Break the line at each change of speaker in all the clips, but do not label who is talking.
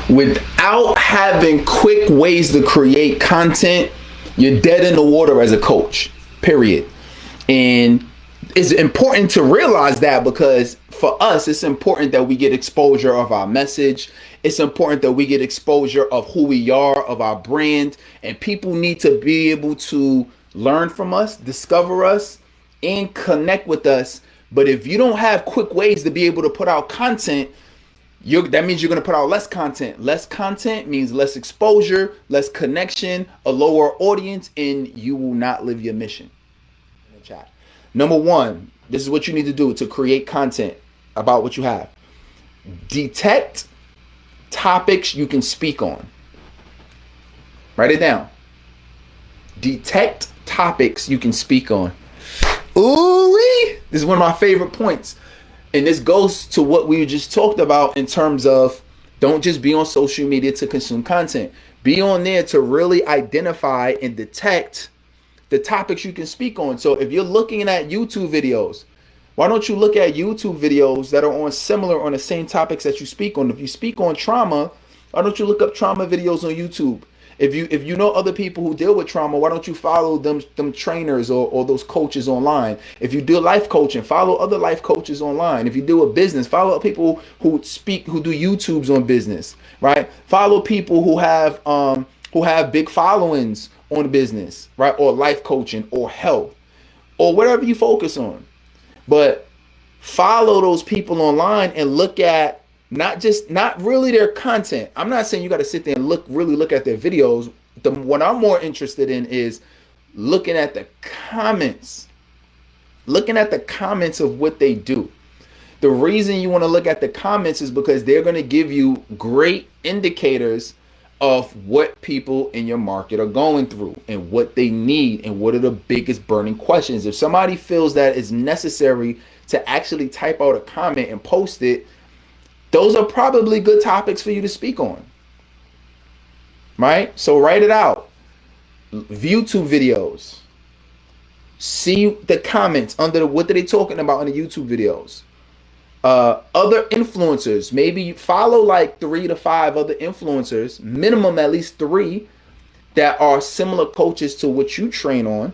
Without having quick ways to create content, you're dead in the water as a coach, period. And it's important to realize that, because for us, it's important that we get exposure of our message. It's important that we get exposure of who we are, of our brand, and people need to be able to learn from us, discover us, and connect with us. But if you don't have quick ways to be able to put out content, that means you're going to put out less content. Less content means less exposure, less connection, a lower audience, and you will not live your mission. In the chat. Number one, this is what you need to do to create content about what you have. Detect topics you can speak on. Write it down. Detect topics you can speak on. Ooh-wee! This is one of my favorite points. And this goes to what we just talked about in terms of don't just be on social media to consume content. Be on there to really identify and detect the topics you can speak on. So if you're looking at YouTube videos, why don't you look at YouTube videos that are on the same topics that you speak on? If you speak on trauma, why don't you look up trauma videos on YouTube? If you know other people who deal with trauma, why don't you follow them trainers or those coaches online? If you do life coaching, follow other life coaches online. If you do a business, follow people who do YouTubes on business, right? Follow people who have big followings on business, right? Or life coaching or health or whatever you focus on. But follow those people online and look at not really their content. I'm not saying you got to sit there and really look at their videos. What I'm more interested in is looking at the comments. Looking at the comments of what they do. The reason you want to look at the comments is because they're going to give you great indicators of what people in your market are going through and what they need and what are the biggest burning questions. If somebody feels that it's necessary to actually type out a comment and post it, those are probably good topics for you to speak on, right? So write it out. YouTube videos. See the comments under what are they talking about in the YouTube videos. Other influencers. Maybe you follow like 3 to 5 other influencers, minimum at least 3 that are similar coaches to what you train on,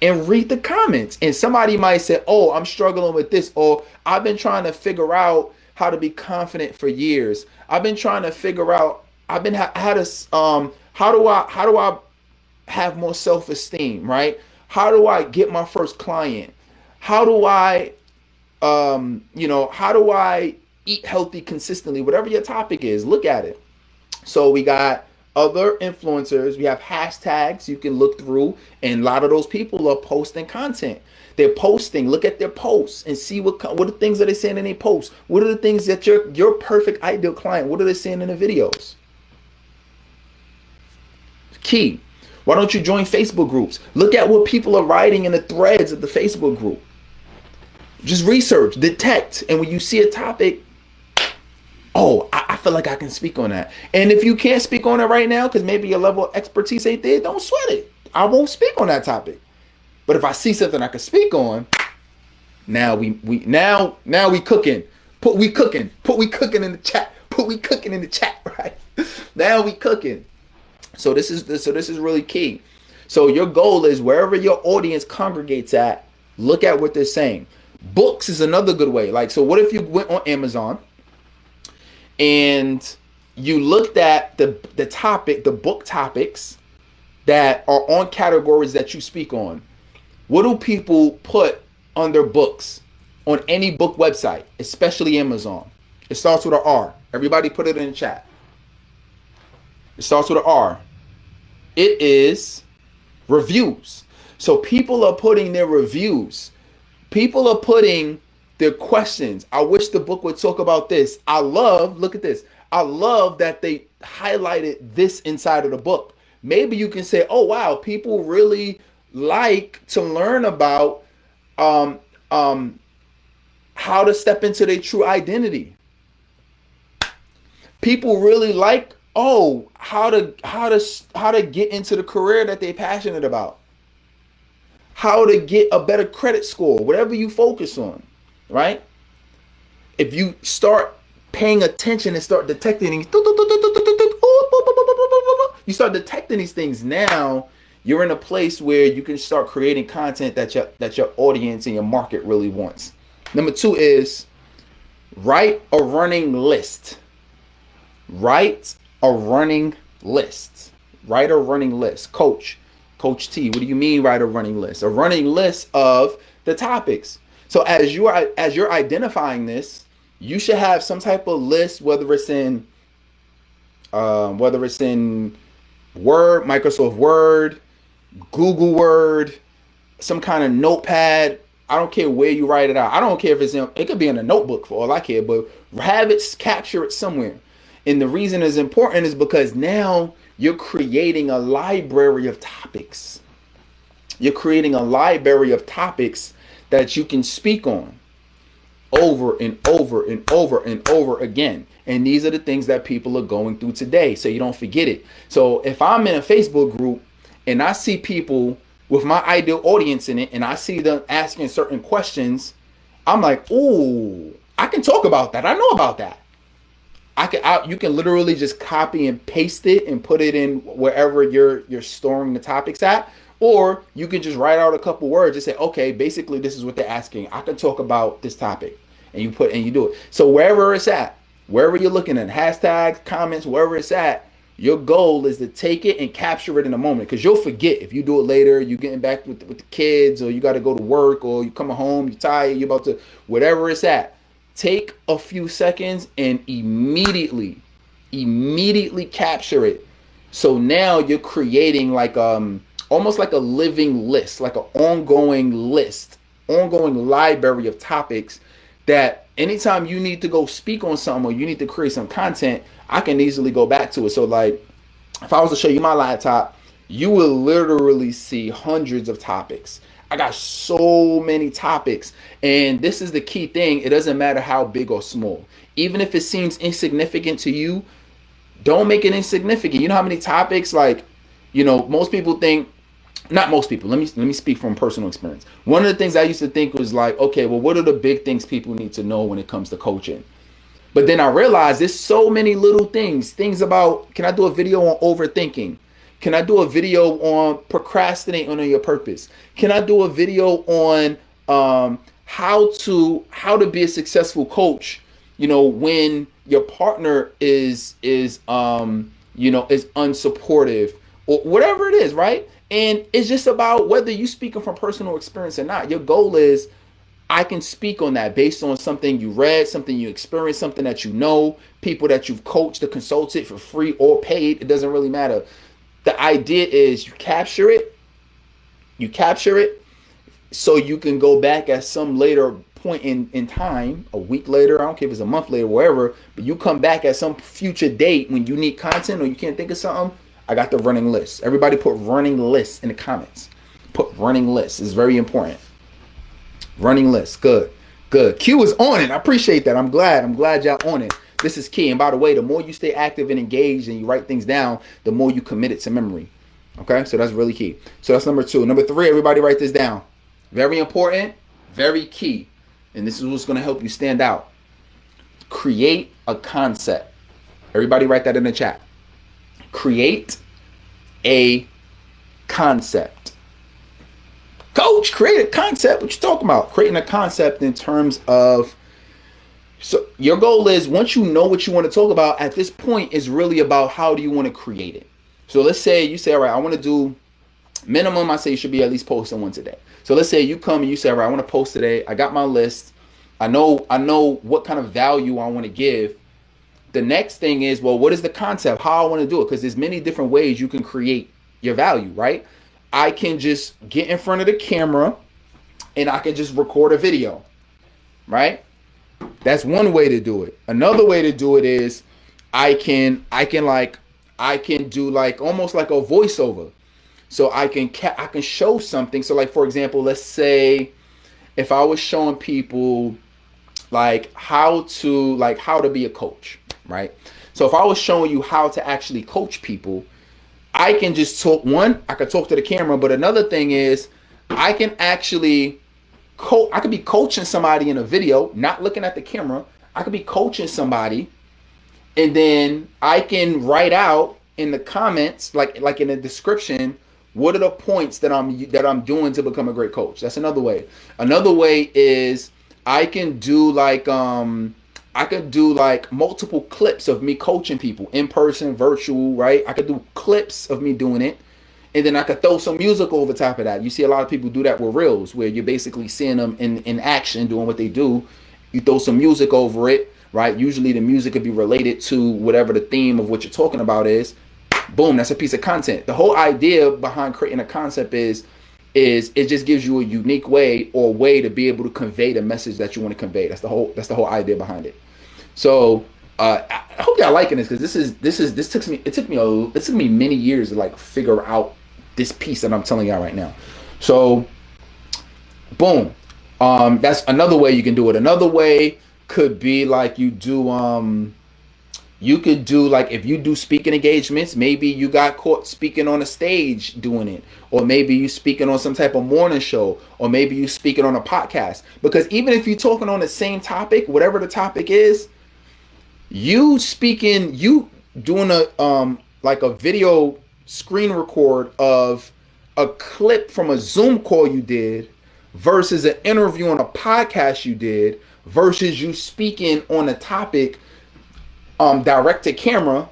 and read the comments. And somebody might say, "Oh, I'm struggling with this," or "I've been trying to figure out how to be confident for years. I've been trying to figure out, how do I have more self-esteem, right? How do I get my first client? How do I, how do I eat healthy consistently?" Whatever your topic is, look at it. So we got other influencers. We have hashtags you can look through, and a lot of those people are posting content. They're posting. Look at their posts and see what are the things that they're saying in their posts. What are the things that your perfect ideal client, what are they saying in the videos? Key. Why don't you join Facebook groups? Look at what people are writing in the threads of the Facebook group. Just research, detect, and when you see a topic, oh, I feel like I can speak on that. And if you can't speak on it right now because maybe your level of expertise ain't there, don't sweat it. I won't speak on that topic. But if I see something I can speak on, now we cooking. Put we cooking in the chat. Put we cooking in the chat, right? Now we cooking. So this is really key. So your goal is wherever your audience congregates at, look at what they're saying. Books is another good way. Like, so what if you went on Amazon and you looked at the book topics that are on categories that you speak on? What do people put on their books on any book website, especially Amazon? It starts with an R. Everybody put it in the chat. It starts with an R. It is reviews. So people are putting their reviews. People are putting their questions. I wish the book would talk about this. Look at this. I love that they highlighted this inside of the book. Maybe you can say, oh, wow, people really like to learn about how to step into their true identity. People really like, how to get into the career that they're passionate about. How to get a better credit score, whatever you focus on, right? If you start paying attention and start detecting, you start detecting these things, now you're in a place where you can start creating content that your audience and your market really wants. Number 2 is write a running list. Write a running list. Write a running list. Coach T, what do you mean write a running list? A running list of the topics. So as you're identifying this, you should have some type of list, whether it's in Word, Microsoft Word, Google Word, some kind of notepad. I don't care where you write it out. I don't care if it could be in a notebook for all I care, but have it, capture it somewhere. And the reason it's important is because now you're creating a library of topics. You're creating a library of topics that you can speak on over and over and over and over again. And these are the things that people are going through today, so you don't forget it. So if I'm in a Facebook group and I see people with my ideal audience in it and I see them asking certain questions, I'm like, ooh, I can talk about that. I know about that. You can literally just copy and paste it and put it in wherever you're storing the topics at. Or you can just write out a couple words and say, okay, basically this is what they're asking. I can talk about this topic, and you do it. So wherever it's at, wherever you're looking at, hashtags, comments, wherever it's at, your goal is to take it and capture it in a moment, because you'll forget if you do it later. You're getting back with the kids, or you got to go to work, or you come home, you're tired, you're about to, whatever it's at. Take a few seconds and immediately capture it. So now you're creating like almost like a living list, like an ongoing library of topics that anytime you need to go speak on something or you need to create some content, I can easily go back to it. So like if I was to show you my laptop, you will literally see hundreds of topics. I got so many topics, and this is the key thing. It doesn't matter how big or small. Even if it seems insignificant to you, don't make it insignificant. You know how many topics, like, most people think, not most people, let me speak from personal experience. One of the things I used to think was like, okay, well, what are the big things people need to know when it comes to coaching? But then I realized there's so many little things about, can I do a video on overthinking? Can I do a video on procrastinating on your purpose? Can I do a video on how to be a successful coach, when your partner is unsupportive, or whatever it is, right? And it's just about whether you speaking from personal experience or not. Your goal is, I can speak on that based on something you read, something you experienced, something that people that you've coached or consulted for free or paid. It doesn't really matter. The idea is you capture it so you can go back at some later point in time, a week later, I don't care if it's a month later, wherever, but you come back at some future date when you need content or you can't think of something. I got the running list. Everybody put running list in the comments. Put running list. It's very important. Running list. Good. Q is on it. I appreciate that. I'm glad y'all on it. This is key. And by the way, the more you stay active and engaged and you write things down, the more you commit it to memory. Okay, so that's really key. So that's number 2. Number 3, everybody write this down. Very important, very key. And this is what's going to help you stand out. Create a concept. Everybody write that in the chat. Create a concept. Coach, create a concept. What you talking about? Creating a concept in terms of, so your goal is, once you know what you want to talk about, at this point is really about how do you want to create it. So let's say you say, all right, I want to do minimum, I say you should be at least posting once a day. So let's say you come and you say, all right, I want to post today. I got my list. I know what kind of value I want to give. The next thing is, well, what is the concept? How I want to do it? Because there's many different ways you can create your value, right? I can just get in front of the camera and I can just record a video, right? That's one way to do it. Another way to do it is I can do like almost like a voiceover. So I can show something. So like, for example, let's say if I was showing people like how to be a coach, right? So if I was showing you how to actually coach people, I can just talk. One, I could talk to the camera, but another thing is I can actually I could be coaching somebody in a video, not looking at the camera. I could be coaching somebody, and then I can write out in the comments, like in the description, what are the points that I'm doing to become a great coach? That's another way. Another way is I can do like multiple clips of me coaching people in person, virtual, right? I could do clips of me doing it, and then I could throw some music over top of that. You see a lot of people do that with reels, where you're basically seeing them in action doing what they do. You throw some music over it, right? Usually the music could be related to whatever the theme of what you're talking about is. Boom, that's a piece of content. The whole idea behind creating a concept is it just gives you a unique way or way to be able to convey the message that you want to convey. That's the whole idea behind it. So I hope y'all liking this, because this took me many years to like figure out this piece that I'm telling y'all right now. So boom, that's another way you can do it. Another way could be like you could do like, if you do speaking engagements, maybe you got caught speaking on a stage doing it, or maybe you speaking on some type of morning show, or maybe you speaking on a podcast. Because even if you're talking on the same topic, whatever the topic is, you doing a like a video screen record of a clip from a Zoom call you did versus an interview on a podcast you did versus you speaking on a topic direct to camera.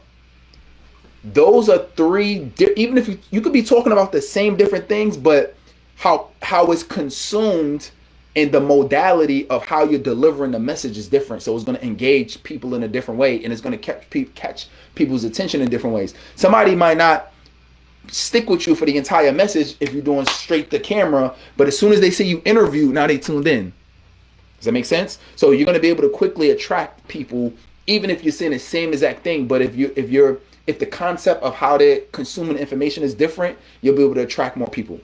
Those are three even if you could be talking about the same different things, but how it's consumed and the modality of how you're delivering the message is different. So it's going to engage people in a different way, and it's going to catch people's attention in different ways. Somebody might not stick with you for the entire message if you're doing straight to camera, but as soon as they see you interview, now they tuned in. Does that make sense? So you're going to be able to quickly attract people, even if you're saying the same exact thing. But if the concept of how they're consuming information is different, you'll be able to attract more people.